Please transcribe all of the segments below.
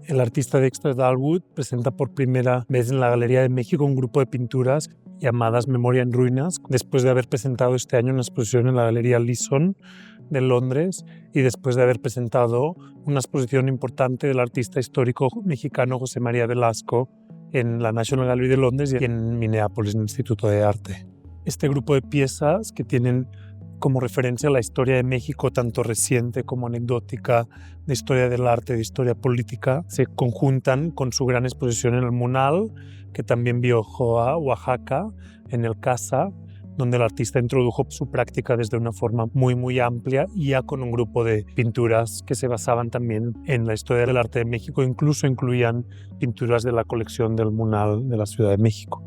El artista Dexter Dalwood presenta por primera vez en la Galería de México un grupo de pinturas llamadas Memoria en ruinas, después de haber presentado este año una exposición en la Galería Leeson de Londres y después de haber presentado una exposición importante del artista histórico mexicano José María Velasco en la National Gallery de Londres y en Minneapolis, en el Instituto de Arte. Este grupo de piezas que tienen como referencia la historia de México, tanto reciente como anecdótica, de historia del arte, de historia política, se conjuntan con su gran exposición en el MUNAL, que también viajó a Oaxaca, en el Casa, donde el artista introdujo su práctica desde una forma muy amplia y ya con un grupo de pinturas que se basaban también en la historia del arte de México, incluso incluían pinturas de la colección del MUNAL de la Ciudad de México.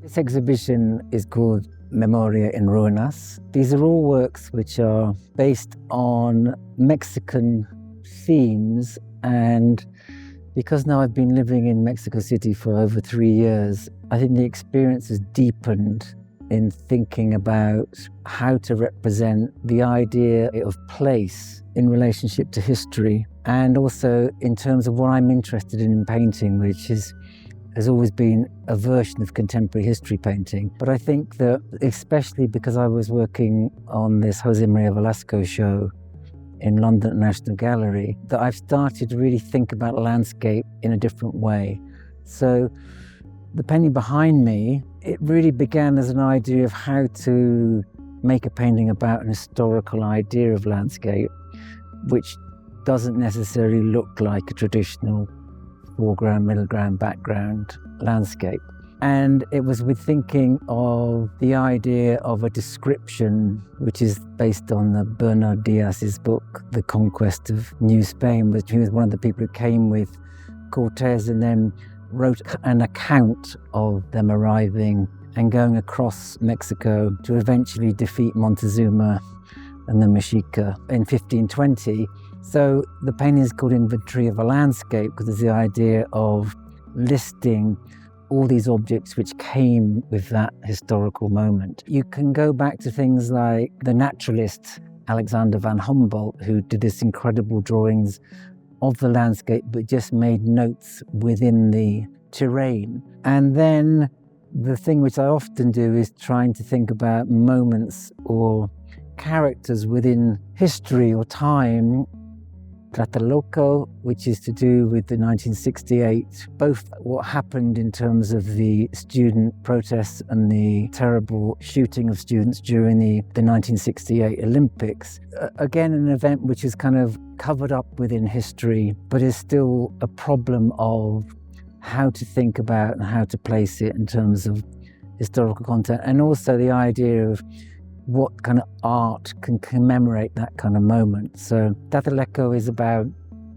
This exhibition is called Memoria in Ruinas. These are all works which are based on Mexican themes, and because now I've been living in Mexico City for over 3 years, I think the experience has deepened in thinking about how to represent the idea of place in relationship to history, and also in terms of what I'm interested in painting, which has always been a version of contemporary history painting. But I think that, especially because I was working on this Jose Maria Velasco show in London National Gallery, that I've started to really think about landscape in a different way. So the painting behind me, it really began as an idea of how to make a painting about an historical idea of landscape, which doesn't necessarily look like a traditional foreground, middle ground, background landscape. And it was with thinking of the idea of a description, which is based on the Bernard Diaz's book, The Conquest of New Spain, which he was one of the people who came with Cortez and then wrote an account of them arriving and going across Mexico to eventually defeat Montezuma and the Mexica in 1520. So the painting is called Inventory of a Landscape because it's the idea of listing all these objects which came with that historical moment. You can go back to things like the naturalist Alexander van Humboldt, who did this incredible drawings of the landscape but just made notes within the terrain. And then the thing which I often do is trying to think about moments or characters within history or time. Tlatelolco, which is to do with the 1968, both what happened in terms of the student protests and the terrible shooting of students during the 1968 Olympics. Again, an event which is kind of covered up within history, but is still a problem of how to think about and how to place it in terms of historical content, and also the idea of what kind of art can commemorate that kind of moment. So Tlatelolco is about,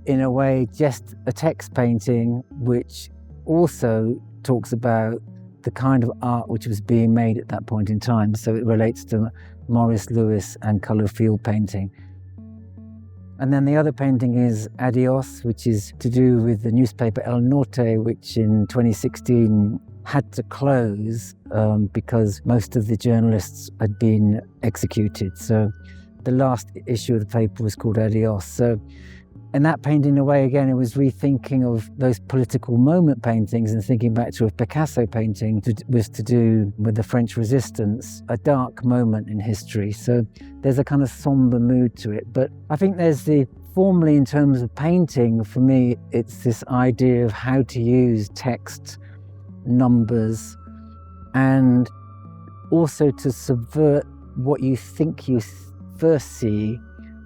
in a way, just a text painting which also talks about the kind of art which was being made at that point in time. So it relates to Morris Louis and colour field painting. And then the other painting is Adios, which is to do with the newspaper El Norte, which in 2016 had to close because most of the journalists had been executed. So the last issue of the paper was called Adios. So in that painting, in a way, again, it was rethinking of those political moment paintings and thinking back to a Picasso painting was to do with the French resistance, a dark moment in history. So there's a kind of somber mood to it. But I think there's formally in terms of painting, for me, it's this idea of how to use text, numbers, and also to subvert what you think you first see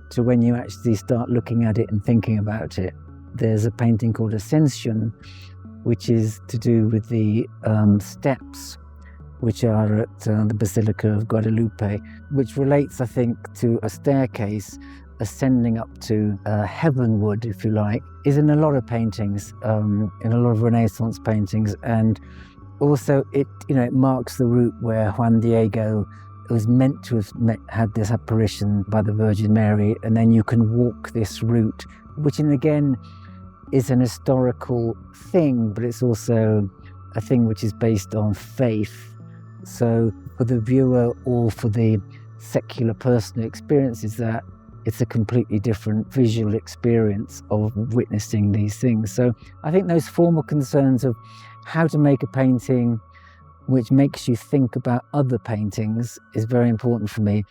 to when you actually start looking at it and thinking about it. There's a painting called Ascension, which is to do with the steps which are at the Basilica of Guadalupe, which relates, I think, to a staircase ascending up to heavenward, if you like, is in a lot of paintings, in a lot of Renaissance paintings. And also it marks the route where Juan Diego was meant to have had this apparition by the Virgin Mary, and then you can walk this route, which again is an historical thing, but it's also a thing which is based on faith. So for the viewer or for the secular person who experiences that, it's a completely different visual experience of witnessing these things. So I think those formal concerns of how to make a painting which makes you think about other paintings is very important for me.